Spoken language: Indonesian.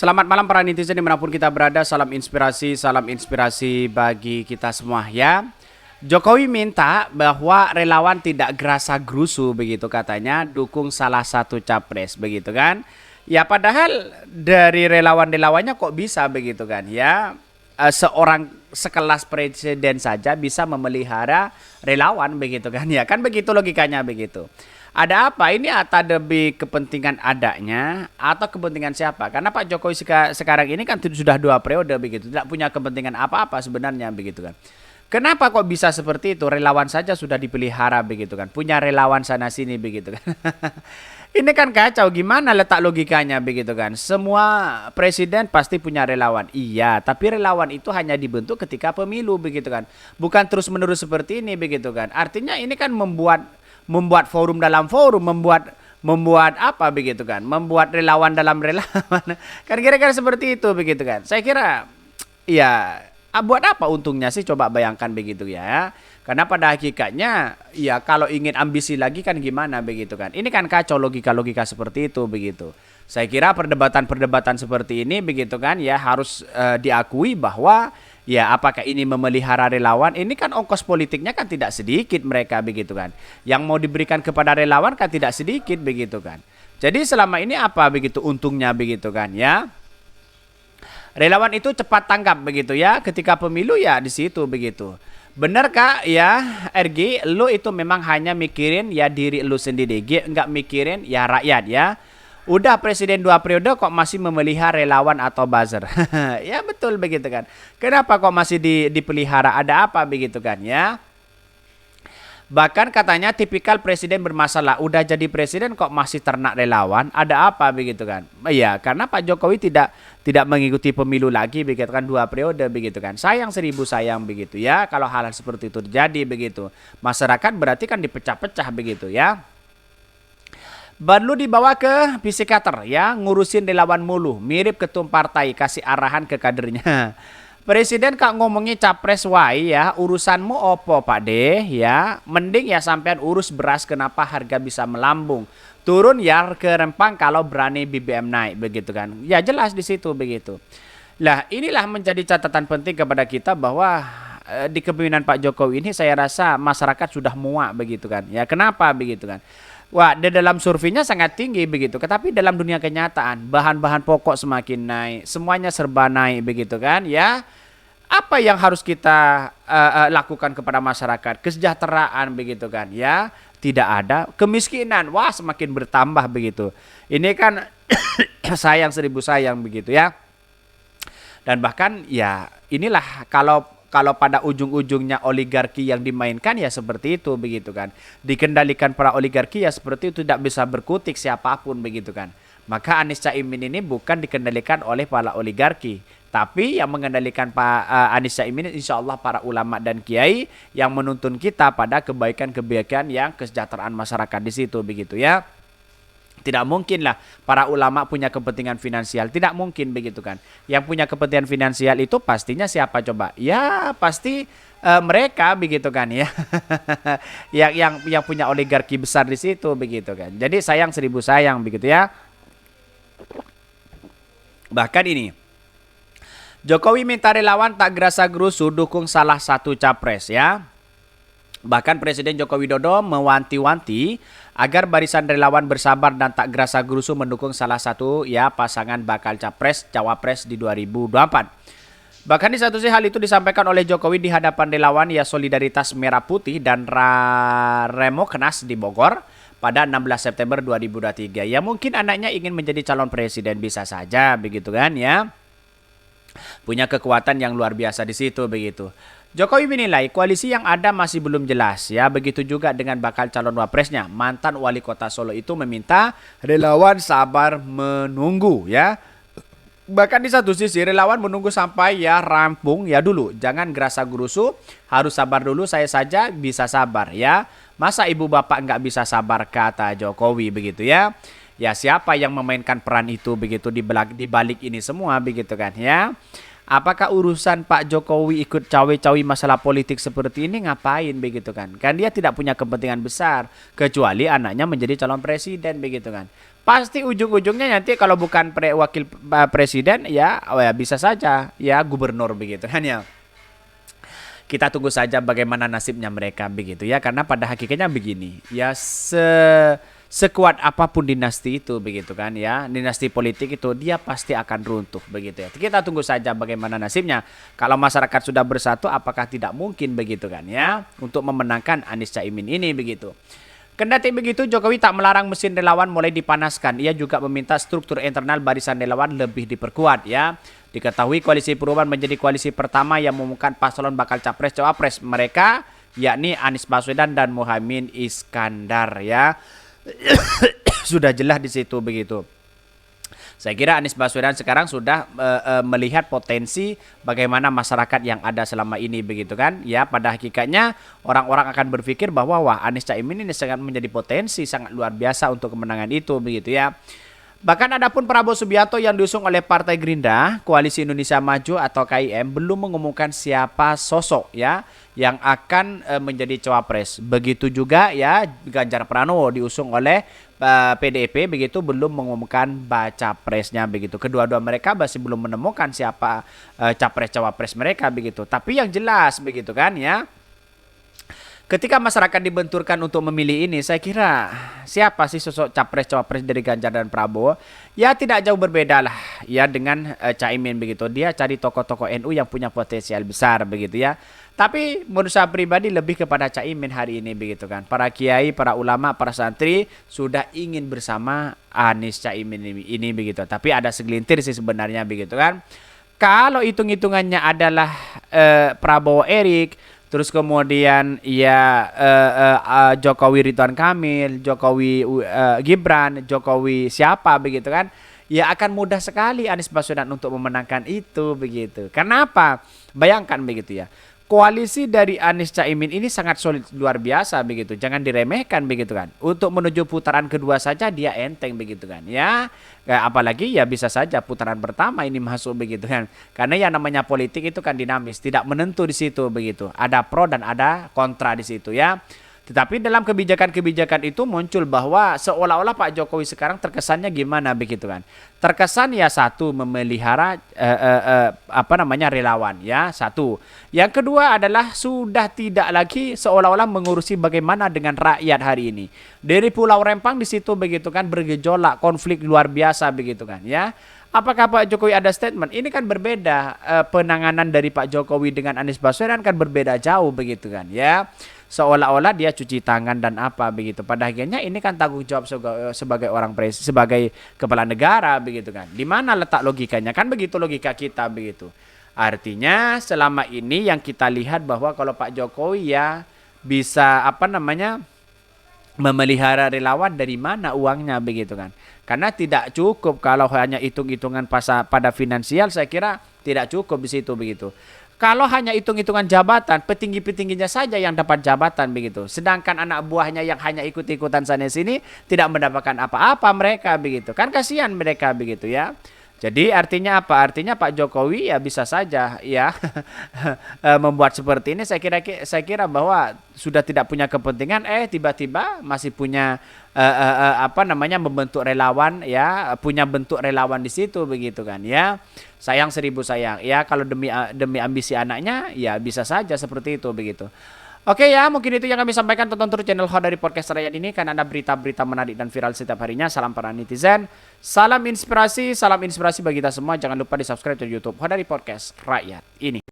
Selamat malam para netizen dimanapun kita berada. Salam inspirasi bagi kita semua ya. Jokowi minta bahwa relawan tidak gerasa gerusu begitu katanya dukung salah satu capres begitu kan. Ya padahal dari relawan-relawannya kok bisa begitu kan ya. Seorang sekelas presiden saja bisa memelihara relawan begitu kan ya. Kan begitu logikanya begitu. Ada apa? Ini atau demi kepentingan adanya atau kepentingan siapa? Karena Pak Jokowi sekarang ini kan sudah 2 periode begitu, tidak punya kepentingan apa-apa sebenarnya begitu kan. Kenapa kok bisa seperti itu? Relawan saja sudah dipelihara begitu kan, punya relawan sana sini begitu kan. Ini kan kacau, gimana letak logikanya begitu kan? Semua presiden pasti punya relawan. Iya, tapi relawan itu hanya dibentuk ketika pemilu begitu kan. Bukan terus-menerus seperti ini begitu kan. Artinya ini kan membuat forum dalam forum, membuat apa begitu kan, membuat relawan dalam relawan. Kan kira-kira seperti itu begitu kan. Saya kira ya buat apa untungnya sih, coba bayangkan begitu ya. Karena pada hakikatnya ya kalau ingin ambisi lagi kan gimana begitu kan. Ini kan kacau logika-logika seperti itu begitu. Saya kira perdebatan-perdebatan seperti ini begitu kan ya harus diakui bahwa ya apakah ini memelihara relawan, ini kan ongkos politiknya kan tidak sedikit mereka begitu kan. Yang mau diberikan kepada relawan kan tidak sedikit begitu kan. Jadi selama ini apa begitu untungnya begitu kan ya. Relawan itu cepat tanggap begitu ya ketika pemilu ya di situ begitu. Bener kak ya RG, lu itu memang hanya mikirin ya diri lu sendiri, nggak mikirin ya rakyat ya. Udah presiden 2 periode kok masih memelihara relawan atau buzzer. Ya betul begitu kan. Kenapa kok masih dipelihara? Ada apa begitu kan ya? Bahkan katanya tipikal presiden bermasalah. Udah jadi presiden kok masih ternak relawan? Ada apa begitu kan? Iya, karena Pak Jokowi tidak mengikuti pemilu lagi begitu kan, 2 periode begitu kan. Sayang 1000 sayang begitu ya. Kalau hal-hal seperti itu terjadi begitu, masyarakat berarti kan dipecah-pecah begitu ya. Baru dibawa ke psikater ya, ngurusin relawan mulu, mirip ketum partai kasih arahan ke kadernya. Presiden kak ngomongnya capres wae ya, urusanmu opo Pak De ya, mending ya sampean urus beras kenapa harga bisa melambung. Turun ya ke rempang kalau berani BBM naik begitu kan. Ya jelas di situ begitu. Lah inilah menjadi catatan penting kepada kita bahwa di kepemimpinan Pak Jokowi ini saya rasa masyarakat sudah muak begitu kan. Ya kenapa begitu kan? Wah, di dalam surveinya sangat tinggi begitu. Tetapi dalam dunia kenyataan, bahan-bahan pokok semakin naik, semuanya serba naik begitu kan? Ya, apa yang harus kita lakukan kepada masyarakat? Kesejahteraan begitu kan? Ya, tidak ada kemiskinan. Wah, semakin bertambah begitu. Ini kan sayang 1000 sayang begitu ya. Dan bahkan ya inilah kalau pada ujung-ujungnya oligarki yang dimainkan ya seperti itu begitu kan. Dikendalikan para oligarki ya seperti itu, tidak bisa berkutik siapapun begitu kan. Maka Anies Caimin ini bukan dikendalikan oleh para oligarki, tapi yang mengendalikan Pak Anies Caimin insya Allah para ulama dan kiai yang menuntun kita pada kebaikan-kebaikan yang kesejahteraan masyarakat di situ begitu ya. Tidak mungkin lah para ulama punya kepentingan finansial. Tidak mungkin begitu kan. Yang punya kepentingan finansial itu pastinya siapa coba? Ya pasti mereka begitu kan ya. yang punya oligarki besar di situ begitu kan. Jadi sayang 1000 sayang begitu ya. Bahkan ini Jokowi minta relawan tak gerasa gerusu dukung salah satu capres ya. Bahkan Presiden Joko Widodo mewanti-wanti agar barisan relawan bersabar dan tak gerasa gerusu mendukung salah satu ya pasangan bakal capres cawapres di 2024. Bahkan di satu sisi hal itu disampaikan oleh Jokowi di hadapan relawan ya Solidaritas Merah Putih dan Remoknas di Bogor pada 16 September 2023. Ya mungkin anaknya ingin menjadi calon presiden, bisa saja begitu kan ya. Punya kekuatan yang luar biasa di situ begitu. Jokowi menilai koalisi yang ada masih belum jelas ya, begitu juga dengan bakal calon wapresnya. Mantan wali kota Solo itu meminta relawan sabar menunggu ya. Bahkan di satu sisi relawan menunggu sampai ya rampung ya dulu. Jangan gerasa gerusu, harus sabar dulu, saya saja bisa sabar ya. Masa ibu bapak nggak bisa sabar, kata Jokowi begitu ya. Ya siapa yang memainkan peran itu begitu di balik ini semua begitu kan ya. Apakah urusan Pak Jokowi ikut cawe-cawe masalah politik seperti ini ngapain begitu kan? Kan dia tidak punya kepentingan besar kecuali anaknya menjadi calon presiden begitu kan. Pasti ujung-ujungnya nanti kalau bukan wakil presiden ya, oh ya bisa saja ya gubernur begitu kan ya. Kita tunggu saja bagaimana nasibnya mereka begitu ya, karena pada hakikatnya begini ya, sekuat apapun dinasti itu begitu kan ya, dinasti politik itu dia pasti akan runtuh begitu ya. Kita tunggu saja bagaimana nasibnya. Kalau masyarakat sudah bersatu, apakah tidak mungkin begitu kan ya untuk memenangkan Anies Caimin ini begitu. Kendati begitu, Jokowi tak melarang mesin relawan mulai dipanaskan. Ia juga meminta struktur internal barisan relawan lebih diperkuat ya. Diketahui koalisi perubahan menjadi koalisi pertama yang mengumumkan paslon bakal capres-cawapres mereka, yakni Anies Baswedan dan Muhaimin Iskandar ya. Sudah jelas di situ begitu. Saya kira Anies Baswedan sekarang sudah melihat potensi bagaimana masyarakat yang ada selama ini begitu kan. Ya, pada hakikatnya orang-orang akan berpikir bahwa wah, Anies Caimin ini sangat menjadi potensi sangat luar biasa untuk kemenangan itu begitu ya. Bahkan adapun Prabowo Subianto yang diusung oleh Partai Gerindra, Koalisi Indonesia Maju atau KIM belum mengumumkan siapa sosok ya yang akan menjadi cawapres. Begitu juga ya Ganjar Pranowo diusung oleh PDIP begitu belum mengumumkan baca presnya begitu. Kedua-dua mereka masih belum menemukan siapa capres cawapres mereka begitu. Tapi yang jelas begitu kan ya. Ketika masyarakat dibenturkan untuk memilih ini, saya kira siapa sih sosok capres-cawapres dari Ganjar dan Prabowo? Ya tidak jauh berbeda lah ya dengan Caimin begitu. Dia cari tokoh-tokoh NU yang punya potensial besar begitu ya. Tapi menurut saya pribadi lebih kepada Caimin hari ini begitu kan. Para kiai, para ulama, para santri sudah ingin bersama Anies Caimin ini begitu. Tapi ada segelintir sih sebenarnya begitu kan. Kalau hitung-hitungannya adalah Prabowo Erik, terus kemudian ya Jokowi Ridwan Kamil, Jokowi Gibran, Jokowi siapa begitu kan. Ya akan mudah sekali Anies Baswedan untuk memenangkan itu begitu. Kenapa? Bayangkan begitu ya. Koalisi dari Anies Caimin ini sangat solid luar biasa begitu. Jangan diremehkan begitu kan. Untuk menuju putaran kedua saja dia enteng begitu kan. Ya, apalagi ya bisa saja putaran pertama ini masuk begitu kan. Karena yang namanya politik itu kan dinamis, tidak menentu di situ begitu. Ada pro dan ada kontra di situ ya. Tetapi dalam kebijakan-kebijakan itu muncul bahwa seolah-olah Pak Jokowi sekarang terkesannya gimana begitu kan. Terkesan ya satu memelihara relawan ya, satu. Yang kedua adalah sudah tidak lagi seolah-olah mengurusi bagaimana dengan rakyat hari ini. Dari Pulau Rempang di situ begitu kan bergejolak, konflik luar biasa begitu kan ya. Apakah Pak Jokowi ada statement? Ini kan berbeda, penanganan dari Pak Jokowi dengan Anies Baswedan kan berbeda jauh begitu kan ya. Seolah-olah dia cuci tangan dan apa begitu. Pada akhirnya ini kan tanggung jawab sebagai sebagai kepala negara begitu kan. Di mana letak logikanya? Kan begitu logika kita begitu. Artinya selama ini yang kita lihat bahwa kalau Pak Jokowi ya bisa memelihara relawan, dari mana uangnya begitu kan. Karena tidak cukup kalau hanya hitung-hitungan pada finansial, saya kira tidak cukup di situ begitu. Kalau hanya hitung-hitungan jabatan, petinggi-petingginya saja yang dapat jabatan begitu. Sedangkan anak buahnya yang hanya ikut-ikutan sana sini tidak mendapatkan apa-apa mereka begitu. Kan kasihan mereka begitu ya. Jadi artinya apa? Artinya Pak Jokowi ya bisa saja ya membuat seperti ini. Saya kira bahwa sudah tidak punya kepentingan, tiba-tiba masih punya membentuk relawan ya, punya bentuk relawan di situ begitu kan ya. Sayang seribu sayang ya, kalau demi ambisi anaknya ya bisa saja seperti itu begitu. Oke ya, mungkin itu yang kami sampaikan. Tonton terus channel Ho dari Podcast Rakyat ini, kan ada berita-berita menarik dan viral setiap harinya. Salam para netizen, salam inspirasi bagi kita semua. Jangan lupa di subscribe di YouTube Ho dari Podcast Rakyat ini.